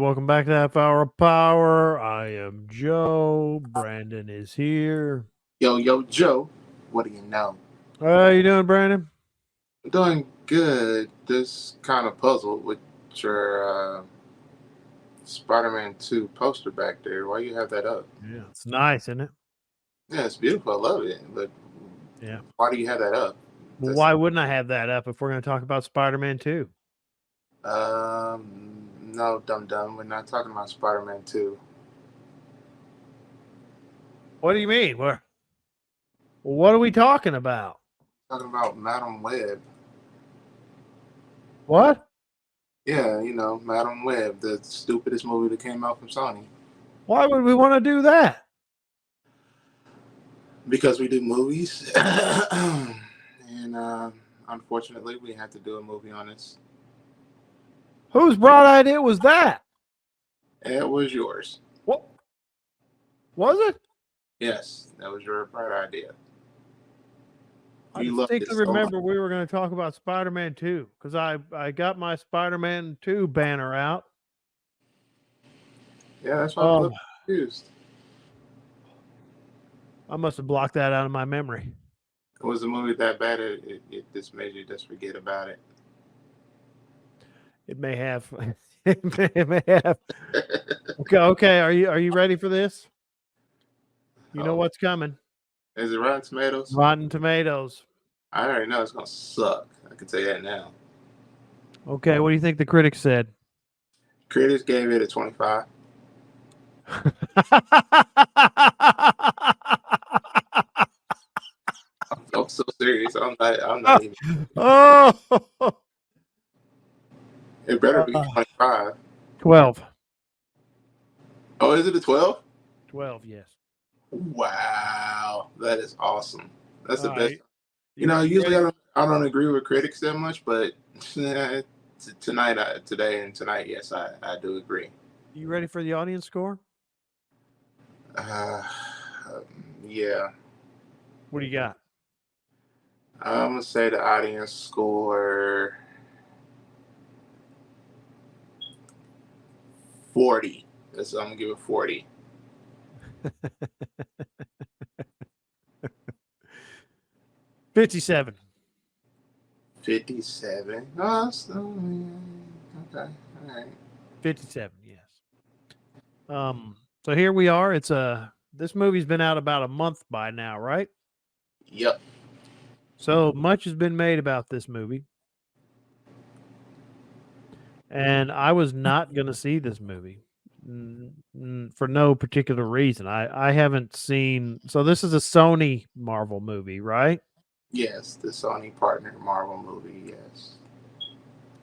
Welcome back to Half Hour of Power. I am Joe. Brandon is here. Yo, Joe, what do you know? How you doing, Brandon? I'm doing good. Just kind of puzzled with your Spider-Man 2 poster back there. Why you have that up? Yeah, it's nice, isn't it? Yeah, it's beautiful. I love it. But Yeah. why do you have that up? Well, why wouldn't I have that up if we're going to talk about Spider-Man 2? No, dum-dum. We're not talking about Spider-Man 2. What do you mean? What are we talking about? Talking about Madam Web. What? Yeah, Madam Web, the stupidest movie that came out from Sony. Why would we want to do that? Because we do movies. And unfortunately, we had to do a movie on this. Whose bright idea was that? It was yours. What? Was it? Yes, that was your bright idea. I distinctly remember we were going to talk about Spider-Man 2 because I got my Spider-Man 2 banner out. Yeah, that's why I'm a little confused. I must have blocked that out of my memory. Was the movie that bad? It just made you just forget about it. It may have. It may have. Okay. Are you ready for this? You know what's coming. Is it Rotten Tomatoes? Rotten Tomatoes. I already know it's gonna suck. I can tell you that now. Okay, what do you think the critics said? Critics gave it a 25. I'm so serious. I'm not even. Oh, it better be 25. 12. Oh, is it a 12? 12, yes. Wow, that is awesome. That's the best. Right. Usually I don't agree with critics that much, but tonight, yes, I do agree. You ready for the audience score? Yeah. What do you got? I'm gonna say the audience score 40. I'm gonna give it 40. $57. 57. Oh, okay. All right. 57, yes. So here we are. This movie's been out about a month by now, right? Yep. So much has been made about this movie. And I was not going to see this movie for no particular reason. I haven't seen. So this is a Sony Marvel movie, right? Yes, the Sony partner Marvel movie, yes.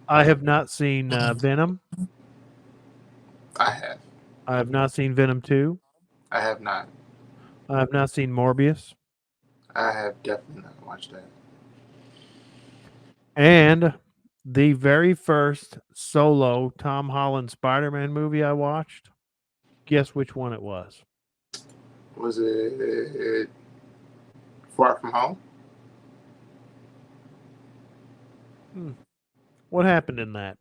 I have not seen Venom. I have. I have not seen Venom 2. I have not. I have not seen Morbius. I have definitely not watched that. And the very first solo Tom Holland Spider-Man movie I watched, guess which one it was? Was it Far From Home? What happened in that?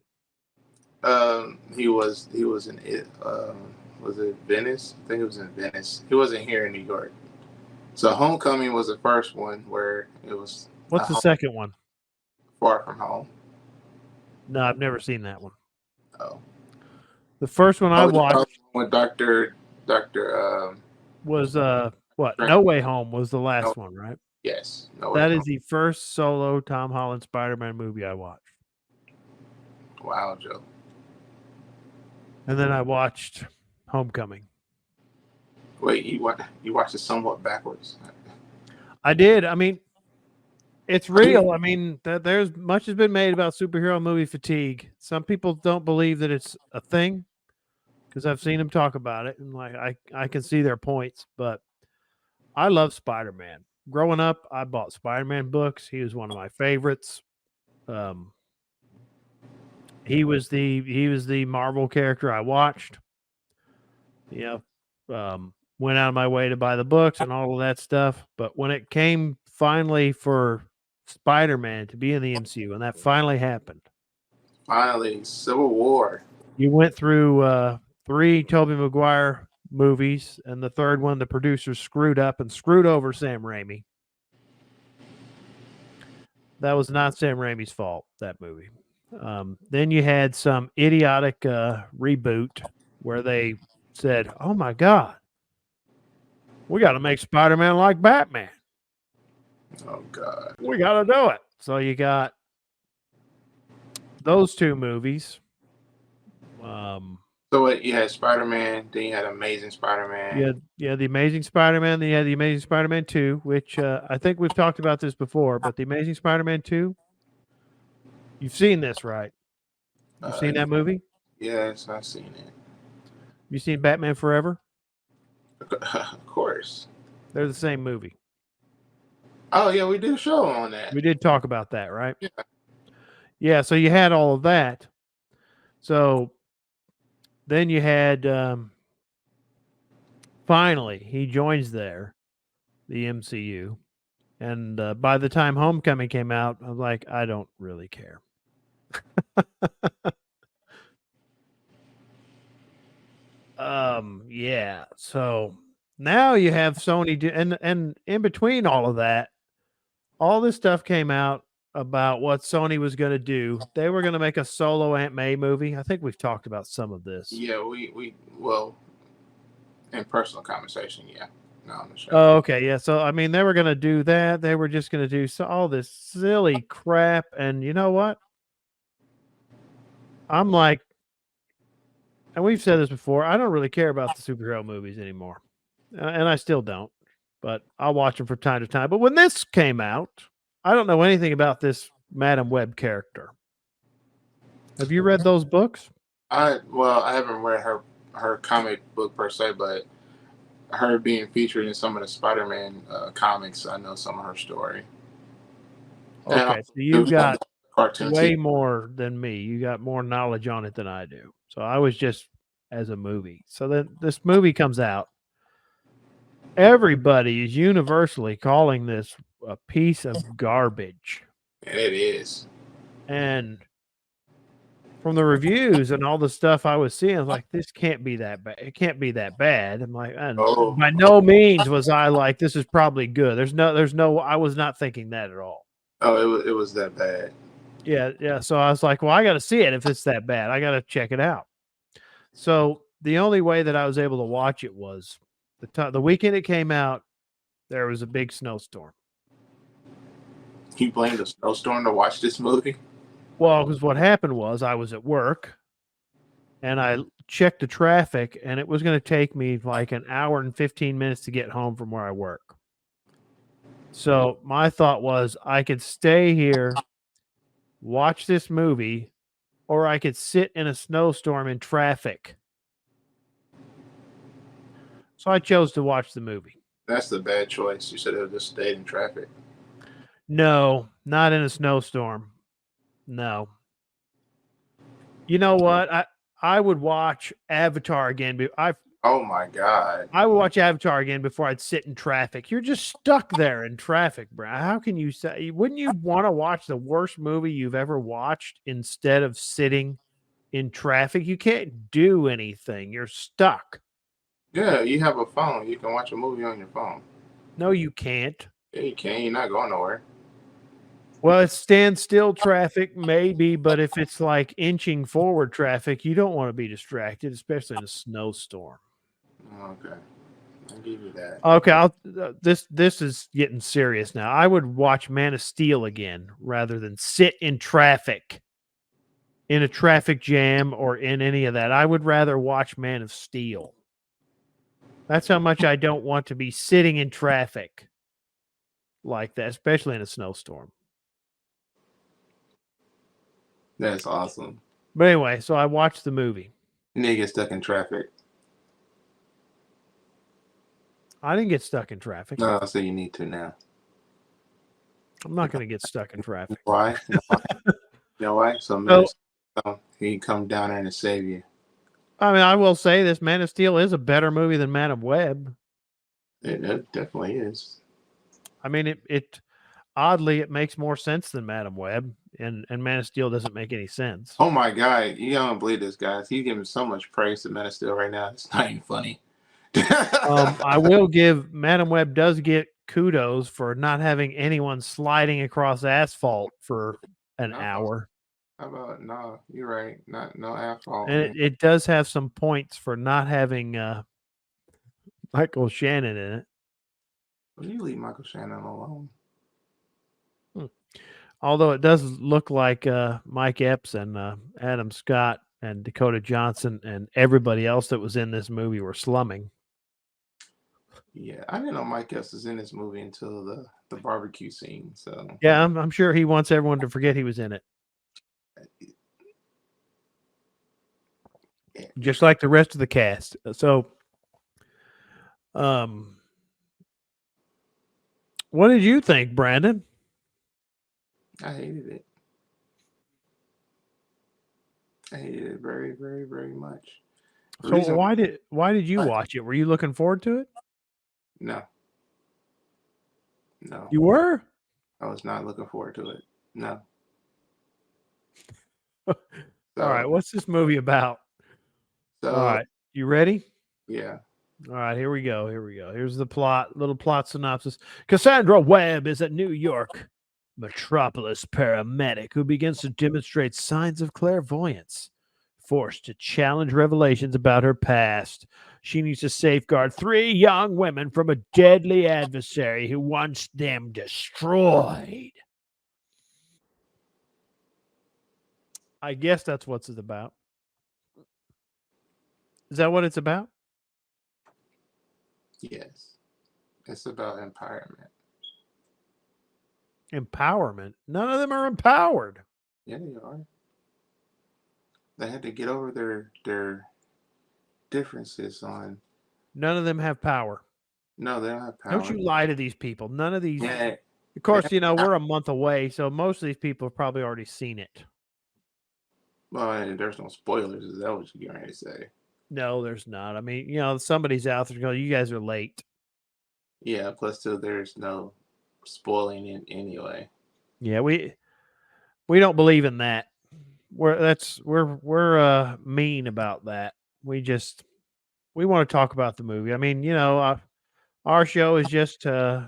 He was in it. Was it Venice? I think it was in Venice. He wasn't here in New York. So Homecoming was the first one where it was. What's the second one? Far From Home. No, I've never seen that one. Oh. The first one I watched with Doctor was what? No Way Home was the last one, right? Yes. That is the first solo Tom Holland Spider-Man movie I watched. Wow, Joe. And then I watched Homecoming. Wait, you watched it somewhat backwards. I did. I mean, it's real. I mean, there's much has been made about superhero movie fatigue. Some people don't believe that it's a thing because I've seen them talk about it, and like I can see their points. But I love Spider-Man. Growing up, I bought Spider-Man books. He was one of my favorites. He was the Marvel character I watched. Yeah, went out of my way to buy the books and all of that stuff. But when it came finally for Spider-Man to be in the MCU, and that finally happened. Finally, Civil War. You went through 3 Tobey Maguire movies, and the third one, the producers screwed up and screwed over Sam Raimi. That was not Sam Raimi's fault, that movie. Then you had some idiotic reboot where they said, oh my God, we got to make Spider-Man like Batman. Oh God. We got to do it. So you got those 2 movies. So what, you had Spider-Man, then you had Amazing Spider-Man. Yeah, the Amazing Spider-Man, then you had the Amazing Spider-Man 2, which I think we've talked about this before, but the Amazing Spider-Man 2, you've seen this, right? You've seen that movie? Yes, I've seen it. You seen Batman Forever? Of course. They're the same movie. Oh yeah, we did a show on that. We did talk about that, right? Yeah. Yeah, so you had all of that. So then you had finally he joins the MCU, and by the time Homecoming came out, I was like, I don't really care. Yeah. So now you have Sony, and in between all of that, all this stuff came out about what Sony was going to do. They were going to make a solo Aunt May movie. I think we've talked about some of this. Yeah, well, in personal conversation, yeah. No, on the show. Oh, okay. Yeah. So, I mean, they were going to do that. They were just going to do all this silly crap. And you know what? I'm like, and we've said this before, I don't really care about the superhero movies anymore. And I still don't, but I'll watch them from time to time. But when this came out, I don't know anything about this Madam Webb character. Have you read those books? I haven't read her comic book per se, but her being featured in some of the Spider-Man comics, I know some of her story. Okay, so you got way more than me. You got more knowledge on it than I do. So I was just as a movie. So then this movie comes out. Everybody is universally calling this a piece of garbage. It is. And from the reviews and all the stuff I was seeing, I was like, this can't be that bad. It can't be that bad. I'm like, by no means was I like, this is probably good. There's no, I was not thinking that at all. Oh, it was that bad. Yeah. So I was like, well, I got to see it if it's that bad. I got to check it out. So the only way that I was able to watch it was the weekend it came out, there was a big snowstorm. You blamed a snowstorm to watch this movie? Well, because what happened was I was at work and I checked the traffic, and it was going to take me like an hour and 15 minutes to get home from where I work. So my thought was I could stay here, watch this movie, or I could sit in a snowstorm in traffic. So I chose to watch the movie. That's the bad choice. You should have just stayed in traffic. No, not in a snowstorm. No. You know what? I would watch Avatar again. Oh my God. I would watch Avatar again before I'd sit in traffic. You're just stuck there in traffic, bro. How can you say? Wouldn't you want to watch the worst movie you've ever watched instead of sitting in traffic? You can't do anything. You're stuck. Yeah, you have a phone. You can watch a movie on your phone. No, you can't. Yeah, you can. You're not going nowhere. Well, it's standstill traffic, maybe, but if it's like inching forward traffic, you don't want to be distracted, especially in a snowstorm. Okay, I'll give you that. Okay, this is getting serious now. I would watch Man of Steel again rather than sit in traffic, in a traffic jam or in any of that. I would rather watch Man of Steel. That's how much I don't want to be sitting in traffic like that, especially in a snowstorm. That's awesome. But anyway, so I watched the movie. You need to get stuck in traffic. I didn't get stuck in traffic. No, so you need to now. I'm not going to get stuck in traffic. Why? You know why? So he can come down there and save you. I mean, I will say this: Man of Steel is a better movie than Madam Webb. It definitely is. I mean, it oddly it makes more sense than Madam Webb. and Man of Steel doesn't make any sense. Oh my God, you don't believe this, guys. He's giving so much praise to Man of Steel right now. It's not even funny. I will give Madam Web does get kudos for not having anyone sliding across asphalt for an hour. How about no? You're right. No asphalt. And it does have some points for not having Michael Shannon in it. Will you leave Michael Shannon alone? Although it does look like Mike Epps and Adam Scott and Dakota Johnson and everybody else that was in this movie were slumming. Yeah, I didn't know Mike Epps was in this movie until the barbecue scene. So yeah, I'm sure he wants everyone to forget he was in it. Just like the rest of the cast. So, what did you think, Brandon? I hated it. I hated it very, very, very much. So why did you watch it? Were you looking forward to it? No. You were? I was not looking forward to it. No. All right, what's this movie about? All right, you ready? Yeah. All right, here we go. Here's the plot, little plot synopsis. Cassandra Webb is a New York metropolis paramedic who begins to demonstrate signs of clairvoyance. Forced to challenge revelations about her past, she needs to safeguard 3 young women from a deadly adversary who wants them destroyed. I guess that's what it's about. Is that what it's about? Yes. It's about empowerment. Empowerment? None of them are empowered. Yeah, they are. They had to get over their differences on. None of them have power. No, they don't have power. Don't you lie to these people. None of these. Yeah. Of course, we're a month away, so most of these people have probably already seen it. Well, there's no spoilers. Is that what you're going to say? No, there's not. I mean, somebody's out there going, you guys are late. Yeah, plus two, there's no spoiling it anyway. Yeah, we don't believe in that. We're mean about that. We want to talk about the movie. I mean, our show is just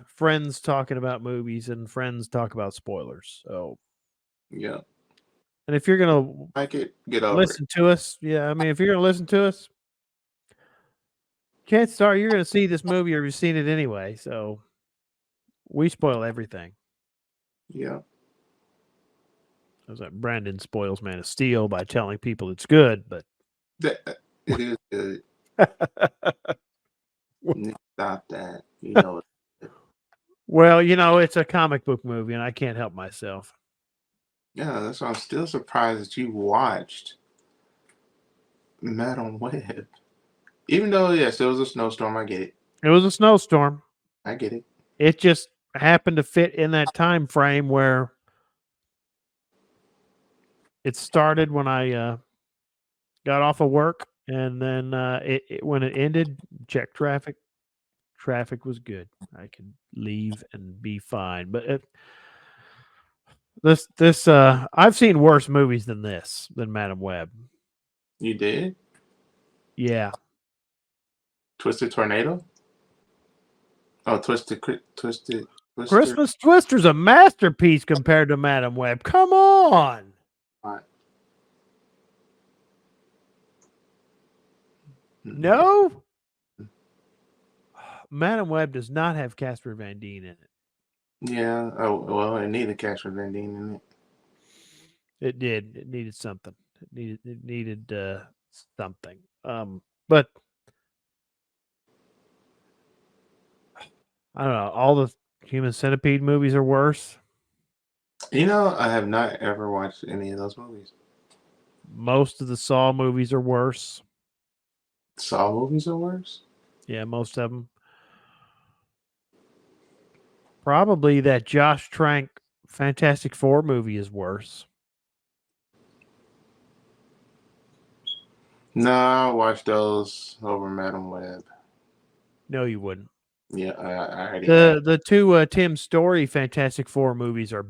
friends talking about movies and friends talk about spoilers. So yeah. And if you're gonna like it, get over listen to us, yeah, I mean, if you're gonna listen to us, chances are you're gonna see this movie or you've seen it anyway. So we spoil everything. Yeah. I was like, Brandon spoils Man of Steel by telling people it's good, but it is good. Stop that. Well, it's a comic book movie, and I can't help myself. Yeah, that's why I'm still surprised that you watched Madam Web. Even though, yes, it was a snowstorm. I get it. It was a snowstorm. I get it. It just happened to fit in that time frame where it started when I got off of work, and then when it ended, check traffic. Traffic was good. I could leave and be fine. But I've seen worse movies than Madam Web. You did? Yeah. Twisted Tornado? Oh, Twisted. Christmas Twister's a masterpiece compared to Madam Web. Come on. Right. No? Madam Web does not have Casper Van Dien in it. Yeah. Oh, well, it needed Casper Van Dien in it. It did. It needed something. It needed something. But I don't know. All the Human Centipede movies are worse. I have not ever watched any of those movies. Most of the Saw movies are worse. Saw movies are worse? Yeah, most of them. Probably that Josh Trank Fantastic Four movie is worse. No, I watched those over Madam Web. No, you wouldn't. Yeah, I already the two Tim Story Fantastic Four movies are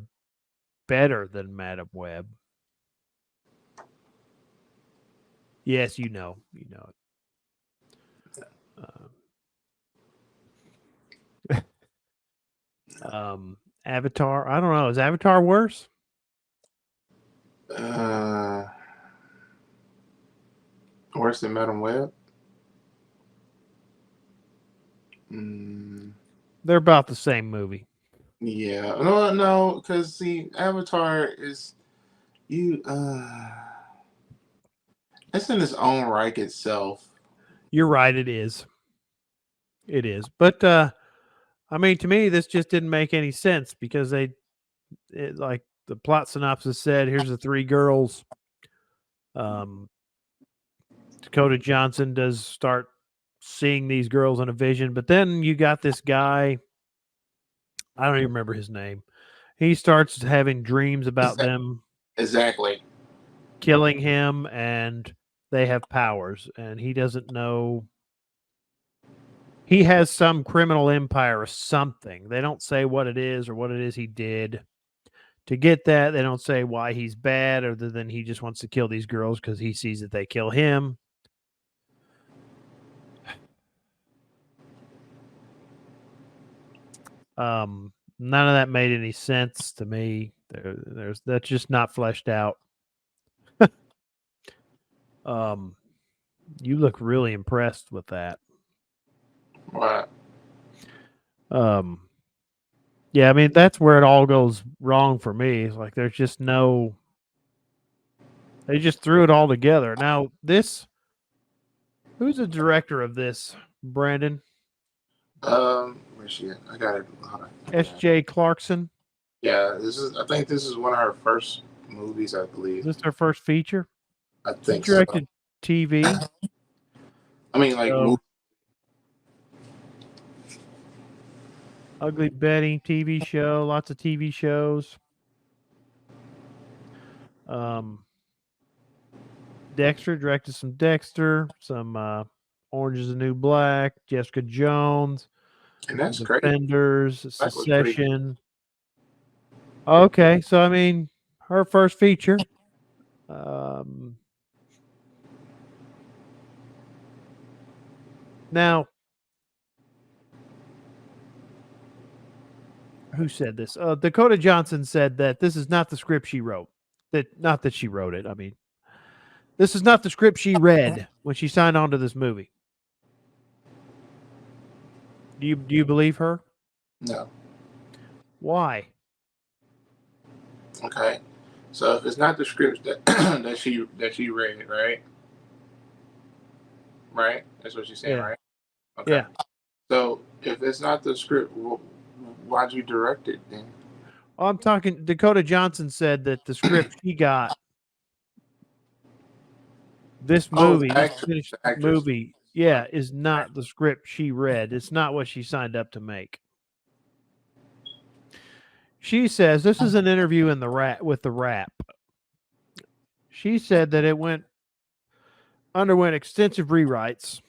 better than Madam Web. Yes, you know it. Avatar. I don't know. Is Avatar worse? Worse than Madam Web? They're about the same movie. Yeah. No, because see, Avatar is you. It's in its own right itself. You're right. It is. It is. But I mean, to me, this just didn't make any sense because like the plot synopsis said, here's the three girls. Dakota Johnson does start seeing these girls in a vision, but then you got this guy. I don't even remember his name. He starts having dreams about them Exactly killing him, and they have powers, and he doesn't know. He has some criminal empire or something. They don't say what it is or what it is he did. To get that, they don't say why he's bad, other than he just wants to kill these girls because he sees that they kill him. None of that made any sense to me. That's just not fleshed out. You look really impressed with that. right. Yeah, I mean that's where it all goes wrong for me. It's like there's just no. They just threw it all together. Now who's the director of this, Brandon? Where's she at? I got it. S.J. Clarkson. Yeah, I think this is one of her first movies, I believe. Is this her first feature? I think she directed so. TV. I mean, like Ugly Betty TV show, lots of TV shows. Dexter directed some Dexter, some Orange is the New Black, Jessica Jones, and that's Defenders, great. Succession. Okay, so I mean, her first feature. Now, who said this? Dakota Johnson said that this is not the script she wrote. Not that she wrote it. I mean, this is not the script she read when she signed on to this movie. Do you believe her? No. Why? Okay. So if it's not the script that that she read, right? Right? That's what she's saying, right? Okay. Yeah. So if it's not the script, why'd you direct it then? I'm talking. Dakota Johnson said that the script she got, this movie, this finished movie, is not the script she read. It's not what she signed up to make. She says this is an interview in with the Wrap. She said that it underwent extensive rewrites,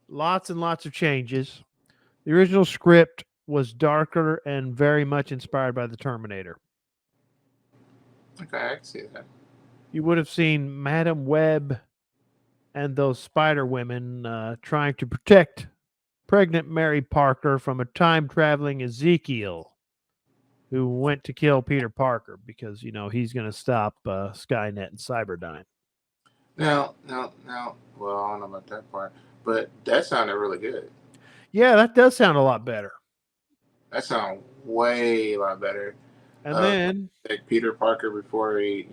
lots and lots of changes. The original script was darker and very much inspired by the Terminator. Okay, I can see that. You would have seen Madam Webb and those spider women trying to protect pregnant Mary Parker from a time-traveling Ezekiel who went to kill Peter Parker because, he's going to stop Skynet and Cyberdyne. Now, well, I don't know about that part, but that sounded really good. Yeah, that does sound a lot better. That sounds way a lot better. And then like Peter Parker before he's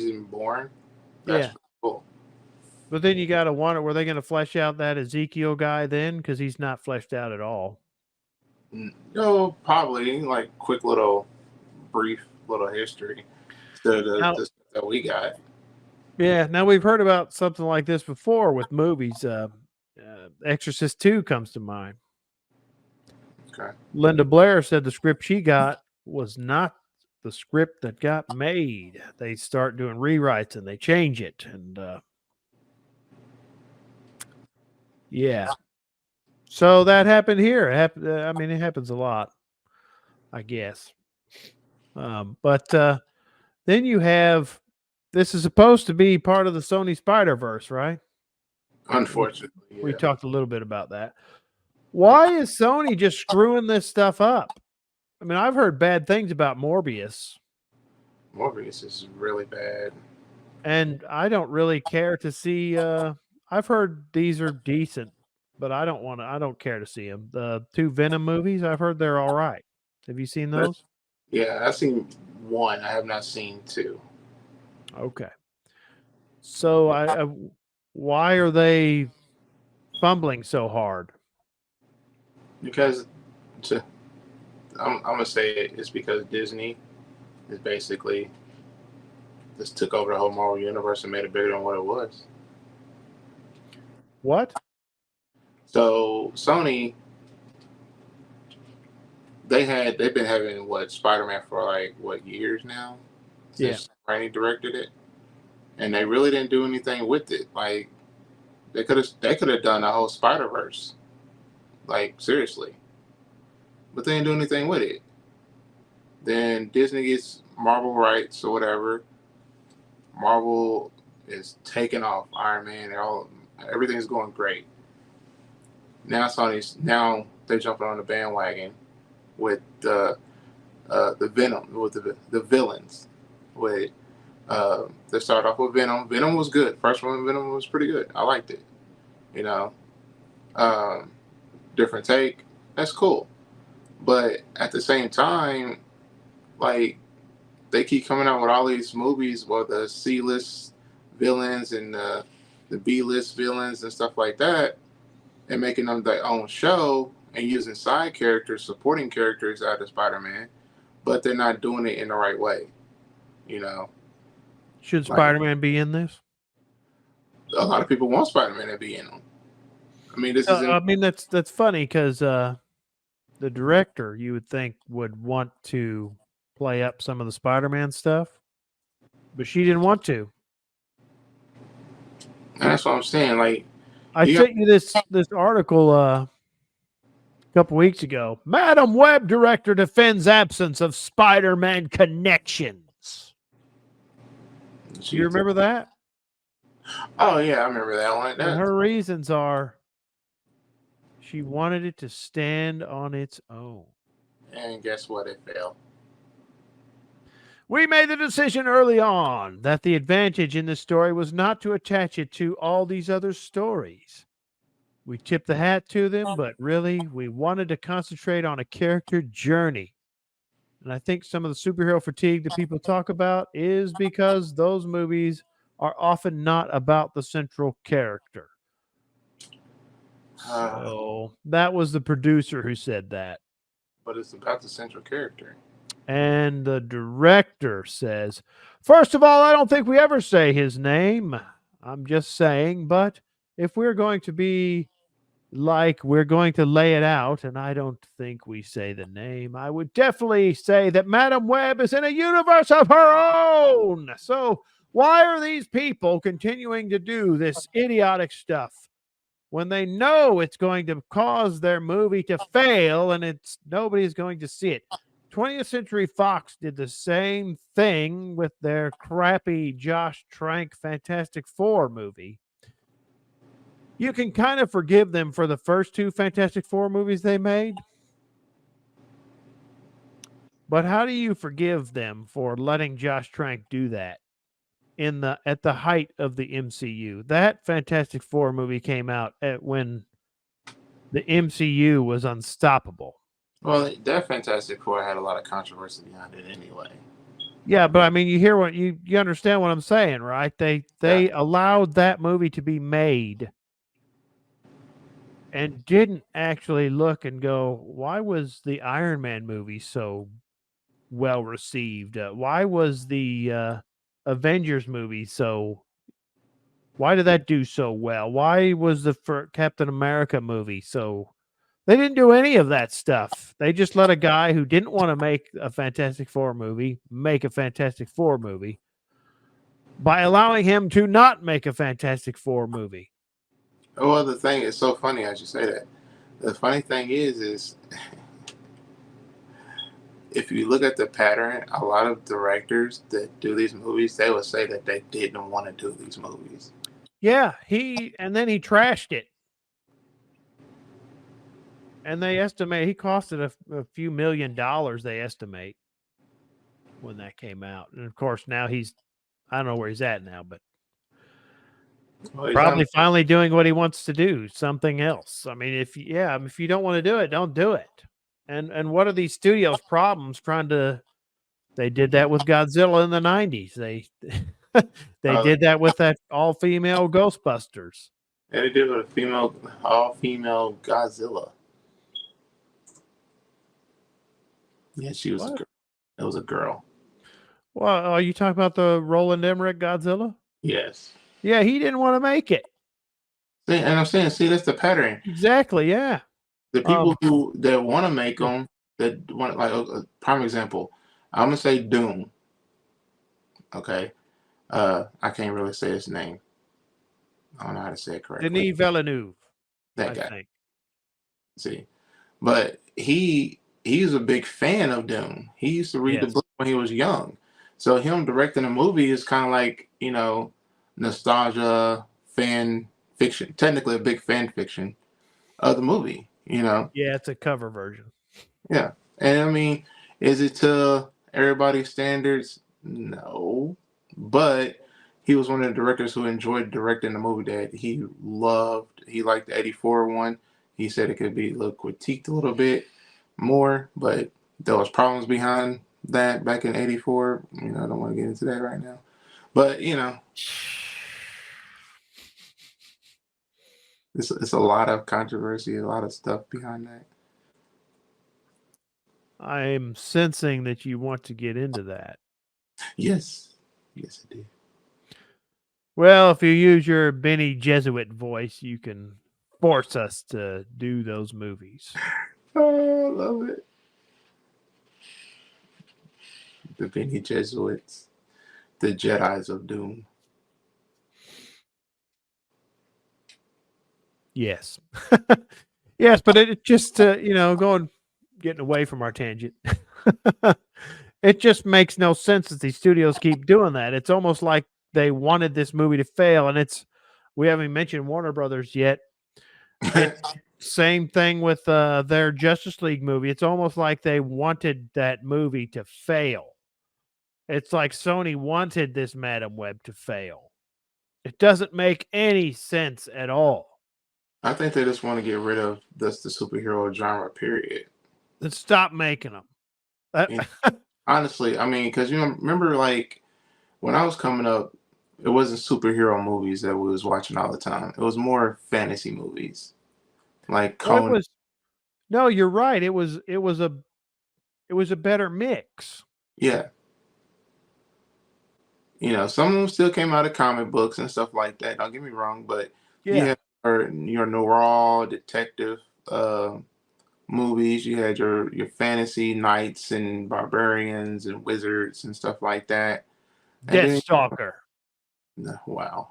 even born. That's cool. But then you got to wonder, were they going to flesh out that Ezekiel guy then? Because he's not fleshed out at all. No, probably like brief little history to the stuff that we got. Yeah, now we've heard about something like this before with movies. Exorcist 2 comes to mind. Okay. Linda Blair said the script she got was not the script that got made. They start doing rewrites and they change it. And yeah. So that happened here. It happens a lot, I guess. But then you have this is supposed to be part of the Sony Spider-Verse, right? Unfortunately, We yeah. talked a little bit about that. Why is Sony just screwing this stuff up? I mean, I've heard bad things about Morbius, Morbius is really bad. and I don't really care to see. I've heard these are decent, but I don't want to. I don't care to see them. The two Venom movies, I've heard they're all right. Have you seen But those? yeah, I've seen one. I have not seen two. Okay. So why are they fumbling so hard? Because to, I'm gonna say it's because Disney is basically just took over the whole Marvel universe and made it bigger than what it was. What? So Sony, they've been having what Spider-Man for like what years now Yeah. since Raimi directed it, and they really didn't do anything with it. Like they could have done a whole Spider-Verse, like seriously, but they didn't do anything with it. Then Disney gets Marvel rights or whatever. Marvel is taking off. Iron Man, everything's going great. Now they're jumping on the bandwagon with the Venom with the villains. With they started off with Venom. Venom was good. First one, Venom was pretty good. I liked it. You know, um, different take. That's cool. But at the same time, like they keep coming out with all these movies with the C-list villains and the B-list villains and stuff like that, and making them their own show and using side characters, supporting characters out of Spider-Man, but they're not doing it in the right way. You know, Should like Spider-Man be in this? a lot of people want Spider-Man to be in them. I mean, this isn't. I mean, that's funny because the director you would think would want to play up some of the Spider-Man stuff, but she didn't want to. That's what I'm saying. Like, I you got, sent you this article a couple weeks ago. Madam Webb director defends absence of Spider-Man connections. Do you remember that? oh yeah, I remember that one. And her reasons are she wanted it to stand on its own. And guess what? It failed. We made the decision early on that the advantage in this story was not to attach it to all these other stories. We tipped the hat to them, but really, we wanted to concentrate on a character journey. And I think some of the superhero fatigue that people talk about is because those movies are often not about the central character. So that was the producer who said that. But it's about the central character. And the director says, first of all, I don't think we ever say his name. I'm just saying, but if we're going to be like we're going to lay it out, and I don't think we say the name, I would definitely say that Madam Webb is in a universe of her own. So why are these people continuing to do this idiotic stuff when they know it's going to cause their movie to fail and nobody's going to see it? 20th Century Fox did the same thing with their crappy Josh Trank Fantastic Four movie. You can kind of forgive them for the first two Fantastic Four movies they made. But how do you forgive them for letting Josh Trank do that at the height of the MCU? That Fantastic Four movie came out when the MCU was unstoppable. Well, that Fantastic Four had a lot of controversy behind it anyway. Yeah, but I mean, you hear what you understand what I'm saying, right? They allowed that movie to be made and didn't actually look and go, why was the Iron Man movie so well received? Why was the Avengers movie why did that do so well? Why was the Captain America movie so? They didn't do any of that stuff. They just let a guy who didn't want to make a Fantastic Four movie make a Fantastic Four movie by allowing him to not make a Fantastic Four movie. Well, the thing is so funny as you say that. The funny thing is if you look at the pattern, a lot of directors that do these movies, they would say that they didn't want to do these movies. Yeah, and then he trashed it. And they estimate he costed a few $1 million, they estimate, when that came out. And of course, now I don't know where he's at now, but Well, probably finally doing what he wants to do, something else. I mean, if you don't want to do it, don't do it. And what are these studios' problems trying to? They did that with Godzilla in the 90s. They did that with that all-female Ghostbusters. And they did with a all-female Godzilla. Yeah, she was a girl. It was a girl. Well, are you talking about the Roland Emmerich Godzilla? Yes. Yeah, he didn't want to make it. And I'm saying, see, that's the pattern. Exactly, yeah. The people that want to make them, that want, like a prime example, I'm gonna say Doom. Okay, I can't really say his name. I don't know how to say it correctly. Denis Villeneuve. That guy. Think. See, but he's a big fan of Doom. He used to read the book when he was young. So him directing a movie is kind of like, nostalgia, fan fiction. Technically a big fan fiction of the movie, Yeah, it's a cover version. Yeah. And I mean, is it to everybody's standards? No. But he was one of the directors who enjoyed directing the movie that he loved. He liked the 84 one. He said it could be critiqued a little bit more, but there was problems behind that back in 84. I don't want to get into that right now. But, it's a lot of controversy, a lot of stuff behind that. I'm sensing that you want to get into that. Yes. Yes, I do. Well, if you use your Benny Jesuit voice, you can force us to do those movies. Oh, I love it. The Benny Jesuits, the Jedis of Doom. Yes. Yes, but it just, getting away from our tangent. It just makes no sense that these studios keep doing that. It's almost like they wanted this movie to fail, and we haven't mentioned Warner Brothers yet. Same thing with their Justice League movie. It's almost like they wanted that movie to fail. It's like Sony wanted this Madam Web to fail. It doesn't make any sense at all. I think they just want to get rid of the superhero genre, period. Then stop making them. Honestly, I mean, because remember, like when I was coming up, it wasn't superhero movies that we was watching all the time. It was more fantasy movies, like Conan. No, you're right. It was a better mix. Yeah. Some of them still came out of comic books and stuff like that. Don't get me wrong, but you had your noir detective movies. You had your fantasy knights and barbarians and wizards and stuff like that. Deathstalker. Wow,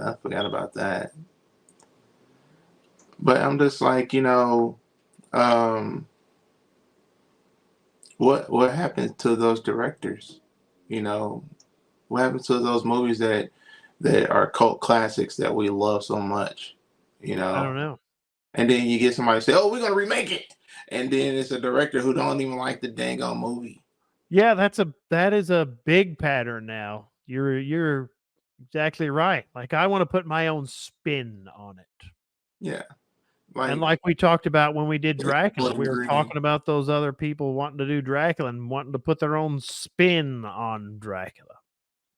I forgot about that. But I'm just like, what happened to those directors? What happened to those movies that are cult classics that we love so much? I don't know. And then you get somebody say, "Oh, we're gonna remake it," and then it's a director who don't even like the dang on movie. Yeah, that is a big pattern now. You're exactly right. Like I want to put my own spin on it. Yeah. And like we talked about when we did Dracula, we were talking about those other people wanting to do Dracula and wanting to put their own spin on Dracula.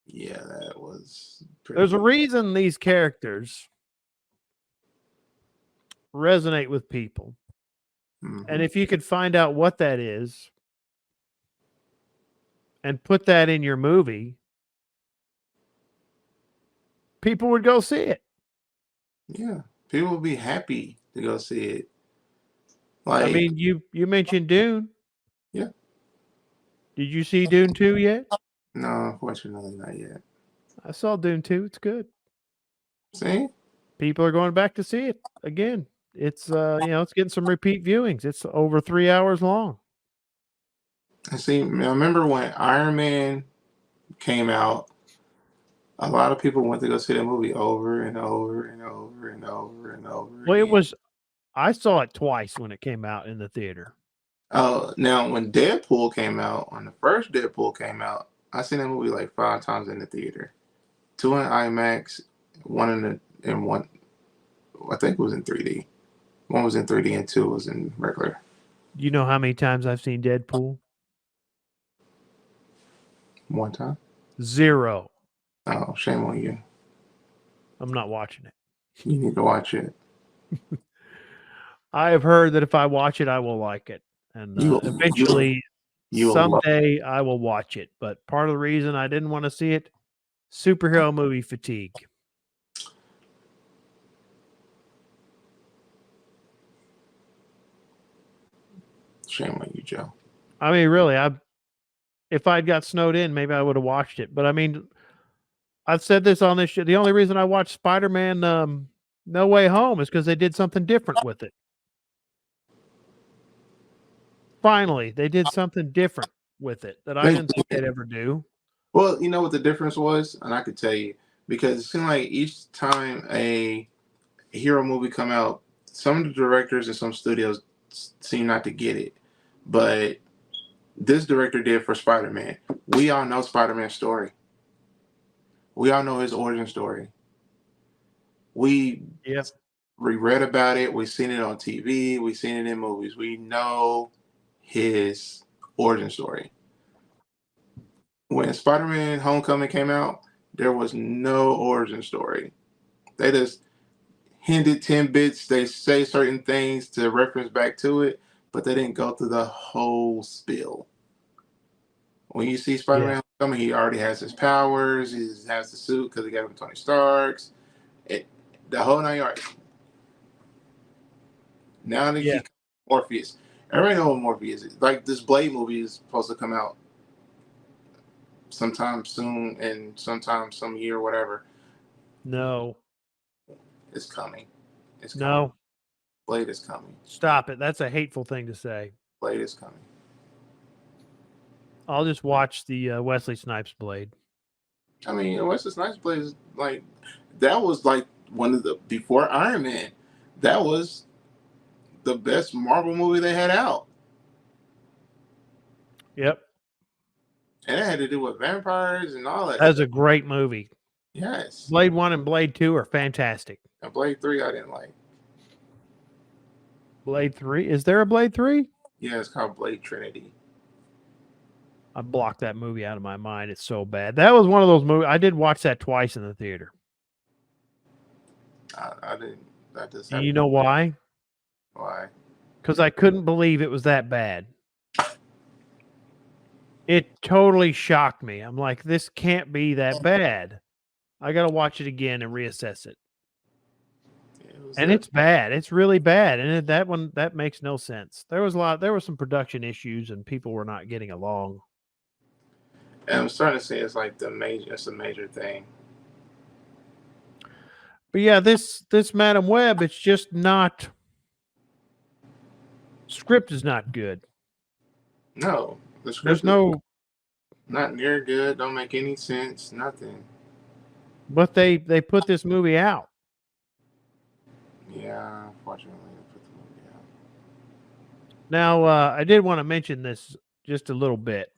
Yeah, that was There's a reason these characters resonate with people. Mm-hmm. And if you could find out what that is and put that in your movie, people would go see it. Yeah, people would be happy to go see it. Like, I mean, you mentioned Dune. Yeah. Did you see Dune 2 yet? No, unfortunately not yet. I saw Dune 2. It's good. See? People are going back to see it again. It's it's getting some repeat viewings. It's over 3 hours long. I see. I remember when Iron Man came out, a lot of people went to go see that movie over and over and over and over and over Well, again. I saw it twice when it came out in the theater. Now when Deadpool came out, when the first Deadpool came out, I seen that movie like 5 times in the theater. 2 in IMAX, one in one. I think it was in 3D. One was in 3D and two was in regular. You know how many times I've seen Deadpool? One time. 0. Oh, shame on you. I'm not watching it. You need to watch it. I have heard that if I watch it, I will like it. And eventually, you will love. someday, I will watch it. But part of the reason I didn't want to see it, superhero movie fatigue. Shame on you, Joe. I mean, really, if I'd got snowed in, maybe I would have watched it. But I mean, I've said this on this show. The only reason I watched Spider-Man No Way Home is because they did something different with it. Finally, they did something different with it that I didn't think they'd ever do. Well, you know what the difference was, and I could tell you because it seemed like each time a hero movie come out, some of the directors and some studios seem not to get it, but this director did for Spider-Man. We all know Spider-Man's story. We all know his origin story. We read about it. We've seen it on TV. We've seen it in movies. We know his origin story. When Spider-Man Homecoming came out, there was no origin story. They just hinted 10 bits. They say certain things to reference back to it, but they didn't go through the whole spiel. When you see Spider-Man Homecoming, he already has his powers. He has the suit because he got him Tony Stark's. The whole 9 yards. Now that he Morpheus. Everybody knows what Morpheus is. Like this Blade movie is supposed to come out sometime soon and sometime some year, whatever. No. It's coming. It's coming. No. Blade is coming. Stop it. That's a hateful thing to say. Blade is coming. I'll just watch the Wesley Snipes Blade. I mean, Wesley Snipes Blade is like, that was like one of the, before Iron Man, that was the best Marvel movie they had out. Yep. And it had to do with vampires and all that. That's a great movie. Yes. Blade 1 and Blade 2 are fantastic. And Blade 3 I didn't like. Blade 3? Is there a Blade 3? Yeah, it's called Blade Trinity. I blocked that movie out of my mind. It's so bad. That was one of those movies. I did watch that twice in the theater. I didn't. That just. And you know why? Why? Because I couldn't believe it was that bad. It totally shocked me. I'm like, this can't be that bad. I got to watch it again and reassess it. And it's bad. It's really bad. And that makes no sense. There were some production issues and people were not getting along. And I'm starting to say it's like it's a major thing. But yeah, this Madam Web, it's just not, script is not good. No, the There's script not near good. Don't make any sense. Nothing. But they put this movie out. Yeah, unfortunately, they put the movie out. Now, I did want to mention this just a little bit.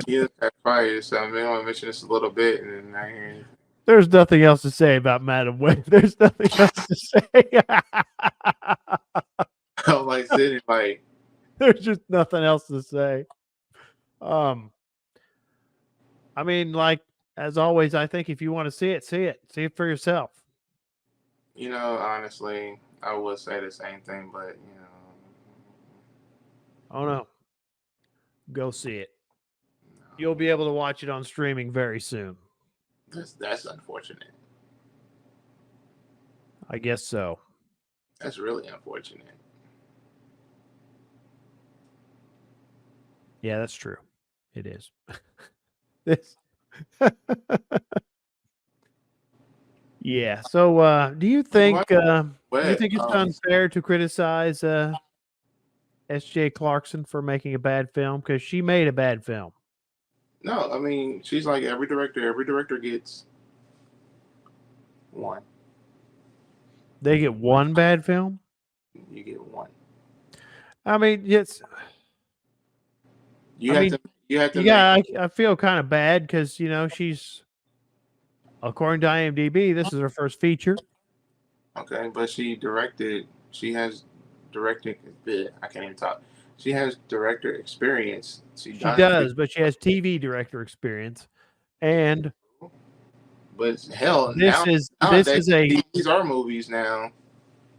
Yeah, got fired. So I'm going to mention this a little bit, and then I hear anything. There's nothing else to say about Madam Web. There's nothing else to say. I'm like sitting like. There's just nothing else to say. I mean, like, as always, I think if you want to see it, see it for yourself. You know, honestly, I would say the same thing, but you know. Oh no. Go see it. No. You'll be able to watch it on streaming very soon. That's unfortunate. I guess so. That's really unfortunate. Yeah, that's true. It is. This. Yeah. So, do you think Wet. it's unfair to criticize S.J. Clarkson for making a bad film because she made a bad film? No, I mean she's like every director. Every director gets one. They get one bad film. You get one. I mean, it's. You I have mean, to. You have to make. yeah, I feel kind of bad because she's, according to IMDb, this is her first feature. Okay, but she directed. She has directing. I can't even talk. She has director experience. She She done. does, but she has TV director experience, and But hell, this nowadays is a these are movies now.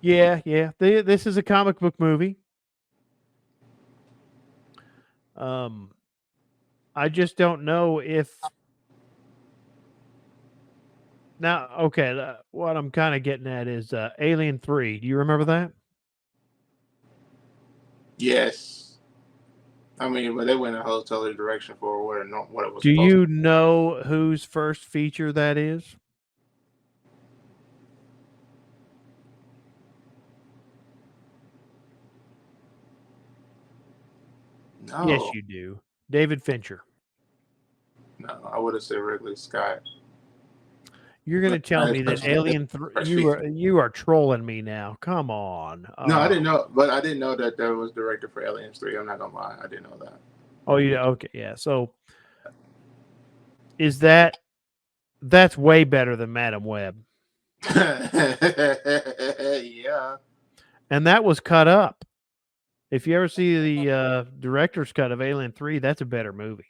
yeah. This is a comic book movie. I just don't know if now. Okay, what I'm kind of getting at is Alien 3. Do you remember that? Yes, I mean, but they went a whole totally direction for what it was Do supposed you know whose first feature that is? to. Yes, No, you do. David Fincher. no, I would have said Ridley Scott. You're going to But tell me that Alien 3 first feature. you are trolling me now. Come on. No, I didn't know, but I didn't know that there was director for Aliens 3. I'm not gonna lie, I didn't know that. Oh, yeah, okay, yeah. So is that's way better than Madam Web. Yeah. And that was cut up. If you ever see the director's cut of Alien 3, that's a better movie.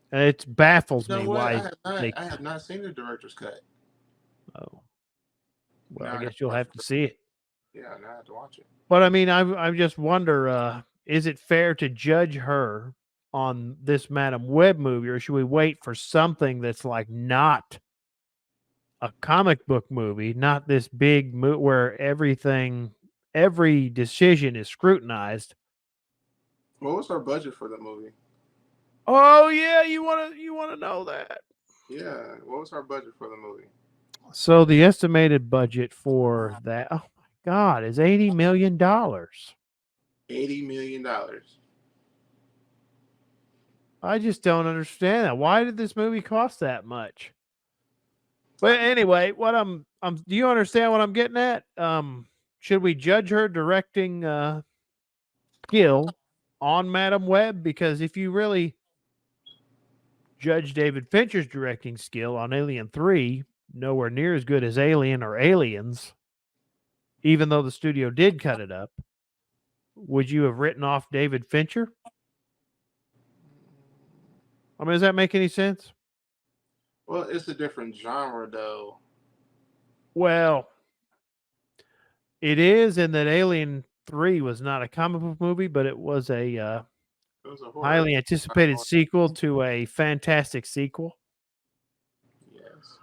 It baffles You know me what? why they I have not seen the director's cut. Oh. Well, Now I I have guess to you'll watch have to it. see it. Yeah, now I have to watch it. But I mean, I just wonder, is it fair to judge her on this Madam Web movie, or should we wait for something that's like not a comic book movie, not this big where every decision is scrutinized? What was our budget for the movie? Oh yeah, you wanna know that? Yeah, what was our budget for the movie? So the estimated budget for that, oh my God, is $80 million. $80 million. I just don't understand that. Why did this movie cost that much? But anyway, what do you understand what I'm getting at? Should we judge her directing skill on Madam Web? Because if you really judge David Fincher's directing skill on Alien 3, nowhere near as good as Alien or Aliens, even though the studio did cut it up, would you have written off David Fincher? I mean, does that make any sense? Well, it's a different genre though. Well, it is in that Alien 3 was not a comic book movie, but it was a It was a horror. highly anticipated sequel to a fantastic sequel. Yes.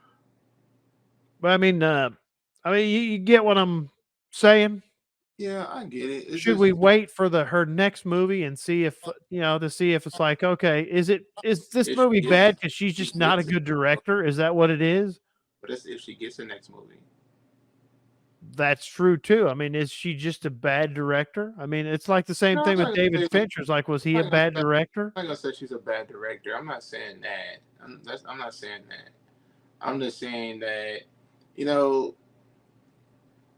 But you get what I'm saying? Yeah, I get it. It's Should just we wait for her next movie and see if to see if it's like, okay, is this if movie she bad because she's she just not a gets it, good director? Is that what it is? but that's if she gets the next movie. That's true too. I mean, is she just a bad director? I mean, it's like the same No, thing with David Fincher's. Like, was he a bad director? I'm not gonna say she's a bad director. I'm not saying that. I'm not saying that. I'm just saying that, you know,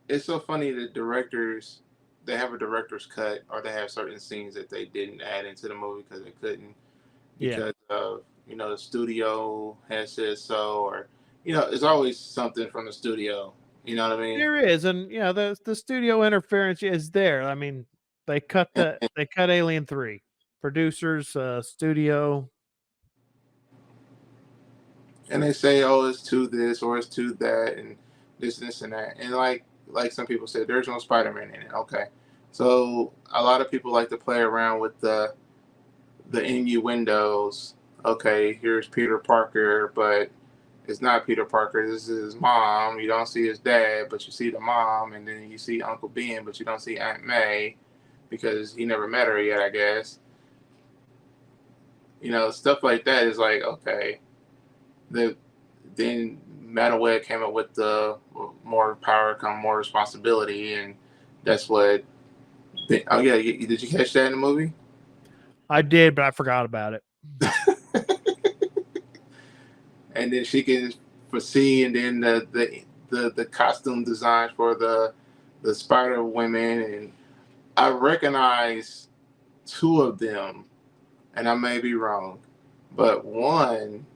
it's so funny that directors they have a director's cut or they have certain scenes that they didn't add into the movie because they couldn't Yeah. because of the studio has said so, or it's always something from the studio. You know what I mean? There is, and the studio interference is there. I mean, they cut Alien 3. Producers, studio. And they say, oh, it's to this or it's to that, and this and that, and like some people said, there's no Spider-Man in it. Okay, so a lot of people like to play around with the innuendos. Okay, here's Peter Parker, but it's not Peter Parker. This is his mom. You don't see his dad, but you see the mom, and then you see Uncle Ben, but you don't see Aunt May because he never met her yet, I guess. Stuff like that is like, okay. Then Webb came up with the more power come more responsibility, and that's what. Oh yeah, did you catch that in the movie? I did, but I forgot about it. And then she can foresee, and then the costume designs for the Spider Women, and I recognize two of them, and I may be wrong, but one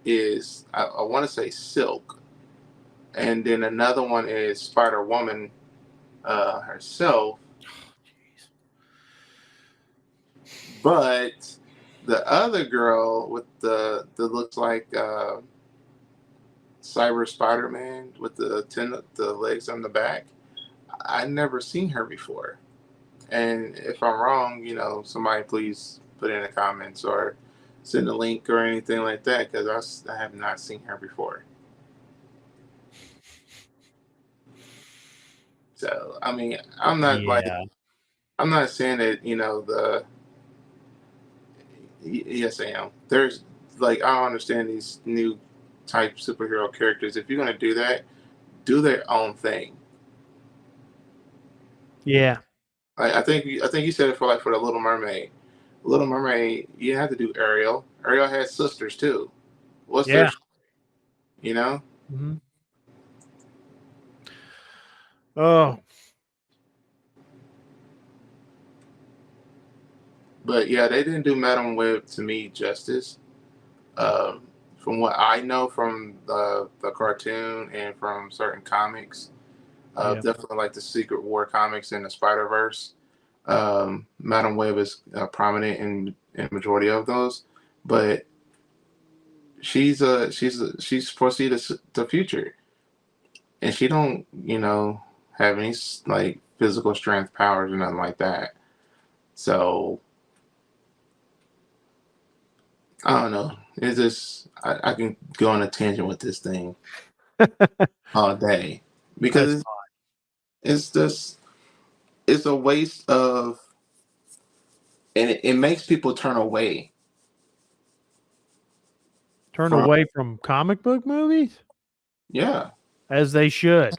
is I want to say Silk, and then another one is Spider Woman herself. But the other girl with the looks like Cyber Spider Man with the legs on the back, I never seen her before. And if I'm wrong, somebody please put in the comments or send a link or anything like that, because I have not seen her before. So I mean, I'm not I'm not saying that yes I am. There's like I don't understand these new type superhero characters. If you're gonna do that, do their own thing. Yeah. I think you said it for the Little Mermaid. Little Mermaid, you have to do Ariel. Ariel has sisters too. What's their Mm-hmm. Oh. But yeah, they didn't do Madam Web to me justice. From what I know from the cartoon and from certain comics, definitely like the Secret War comics and the Spider Verse. Madam Web is prominent in majority of those, but she's foresee the future, and she don't have any like physical strength powers or nothing like that. So I don't know. It's just I can go on a tangent with this thing all day because it's just it's a waste of, and it makes people turn away. Turn away from comic book movies? Yeah. As they should.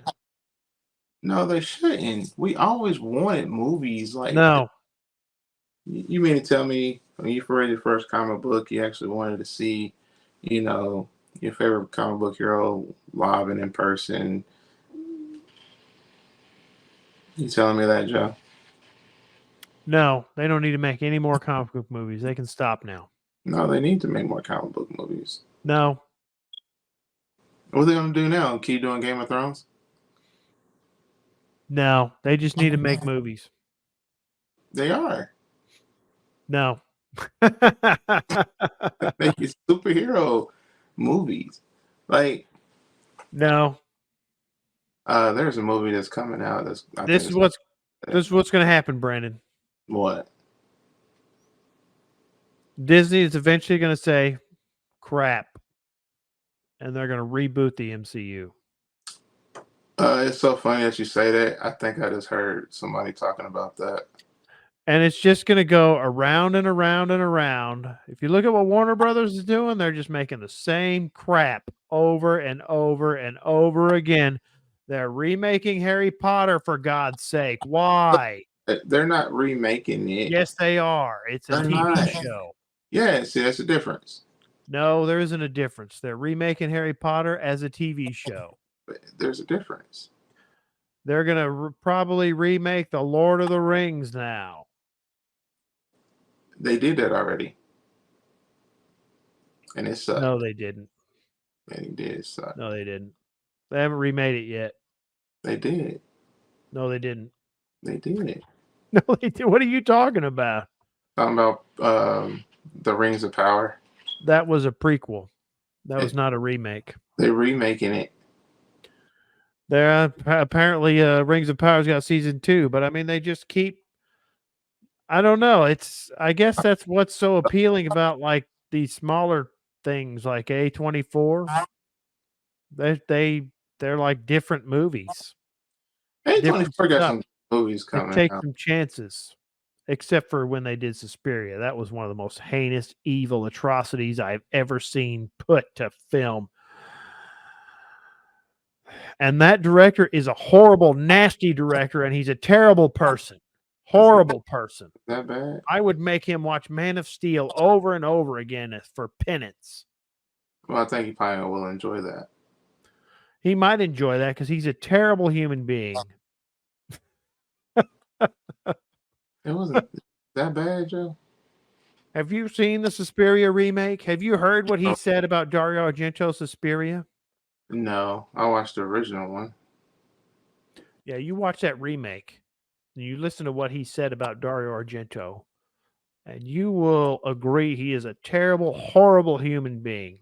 No, they shouldn't. We always wanted movies like no. You mean to tell me when you read your first comic book, you actually wanted to see, your favorite comic book hero live and in person? You telling me that, Joe? No, they don't need to make any more comic book movies. They can stop now. No, they need to make more comic book movies. No. What are they going to do now? Keep doing Game of Thrones? No, they just need to make movies. They are. No. Making superhero movies. Like, no. There's a movie that's coming out. This is what's going to happen, Brandon. What? Disney is eventually going to say, crap. And they're going to reboot the MCU. It's so funny that you say that. I think I just heard somebody talking about that. And it's just going to go around and around and around. If you look at what Warner Brothers is doing, they're just making the same crap over and over and over again. They're remaking Harry Potter, for God's sake. Why? They're not remaking it. Yes, they are. It's a TV show. Yeah, see, that's the difference. No, there isn't a difference. They're remaking Harry Potter as a TV show. But there's a difference. They're going to probably remake The Lord of the Rings now. They did that already. And it sucked. No, they didn't. And it did suck. No, they didn't. They haven't remade it yet. They did. No, they didn't. They did. No, they did. What are you talking about? Talking about the Rings of Power. That was a prequel. That was not a remake. They're remaking it. There apparently Rings of Power's got season 2, but I mean they just keep. I don't know. I guess that's what's so appealing about like these smaller things like A24. They're like different movies. A24 got some movies coming. Take some chances. except for when they did Suspiria. That was one of the most heinous, evil atrocities I've ever seen put to film. And that director is a horrible, nasty director, and he's a terrible person. Horrible person. That bad? I would make him watch Man of Steel over and over again for penance. Well, I think he probably will enjoy that. He might enjoy that because he's a terrible human being. It wasn't that bad, Joe. Have you seen the Suspiria remake? Have you heard what he said about Dario Argento's Suspiria? No, I watched the original one. Yeah, you watch that remake and you listen to what he said about Dario Argento, and you will agree he is a terrible, horrible human being.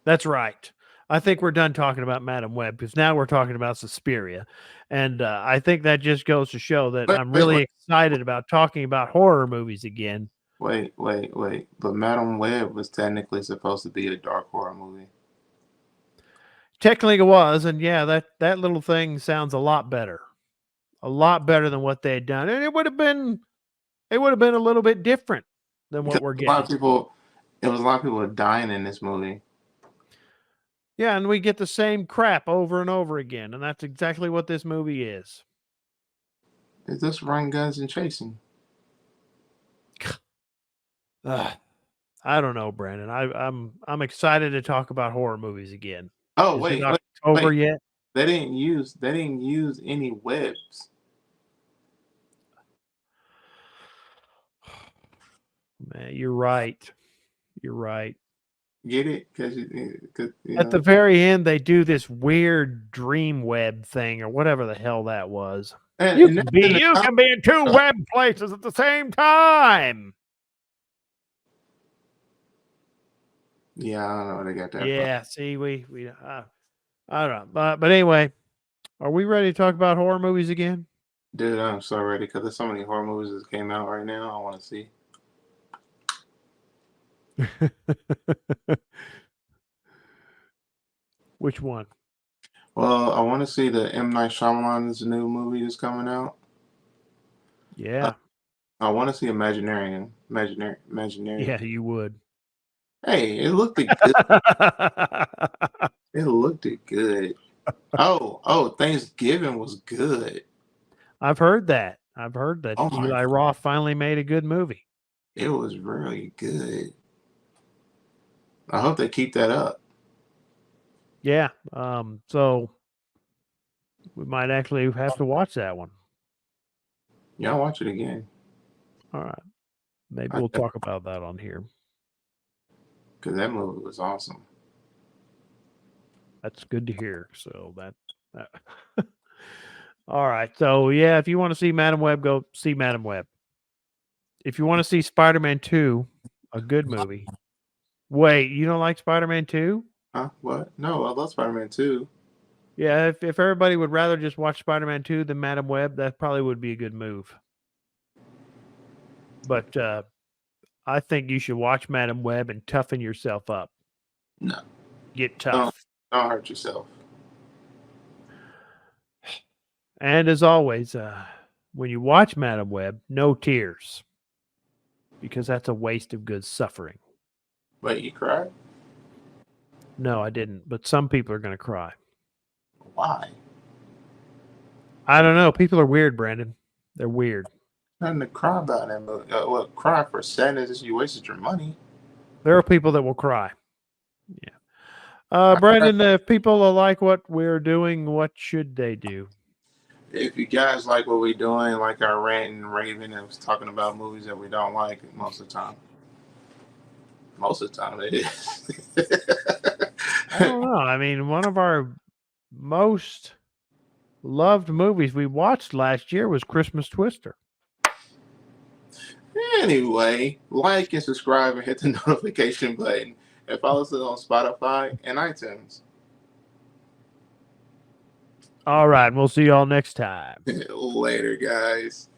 That's right. I think we're done talking about Madam Web because now we're talking about Suspiria. And I think that just goes to show that I'm really excited about talking about horror movies again. Wait. But Madam Web was technically supposed to be a dark horror movie. Technically it was, and yeah, that little thing sounds a lot better. A lot better than what they had done. And it would have been a little bit different than what we're getting. It was a lot of people dying in this movie. Yeah, and we get the same crap over and over again, and that's exactly what this movie is. It's just run guns and chasing. I don't know, Brandon. I'm excited to talk about horror movies again. Oh, wait, over yet? They didn't use any webs. Man, you're right. You're right. Get it? Because at the very end, they do this weird dream web thing or whatever the hell that was. You can be in two web places at the same time. Yeah, I don't know where they got that. Yeah, from. See, I don't know. But anyway, are we ready to talk about horror movies again? Dude, I'm so ready because there's so many horror movies that came out right now I want to see. Which one? Well, I want to see the M. Night Shyamalan's new movie that's coming out. Yeah. I want to see Imaginarium. Yeah, you would. Hey, it looked good. It looked good. Oh, Thanksgiving was good. I've heard that. Eli Roth finally made a good movie. It was really good. I hope they keep that up. Yeah. So we might actually have to watch that one. Yeah, I'll watch it again. All right. Maybe we'll talk about that on here. Because that movie was awesome. That's good to hear. So that all right. So yeah, if you want to see Madam Web, go see Madam Web. If you want to see Spider-Man 2, a good movie. Wait, you don't like Spider-Man 2? Huh? What? No, I love Spider-Man 2. Yeah, if everybody would rather just watch Spider-Man 2 than Madam Web, that probably would be a good move. But I think you should watch Madam Web and toughen yourself up. No. Get tough. Don't hurt yourself. And as always, when you watch Madam Web, no tears. Because that's a waste of good suffering. Wait, you cried? No, I didn't. But some people are going to cry. Why? I don't know. People are weird, Brandon. They're weird. Nothing to cry about in that movie. Well, cry for sadness. You wasted your money. There are people that will cry. Yeah. Brandon, if people like what we're doing, what should they do? If you guys like what we're doing, like our rant and raving and was talking about movies that we don't like most of the time. Most of the time it is. I don't know. I mean, one of our most loved movies we watched last year was Christmas Twister. Anyway, like and subscribe and hit the notification button. And follow us on Spotify and iTunes. All right. We'll see y'all next time. Later, guys.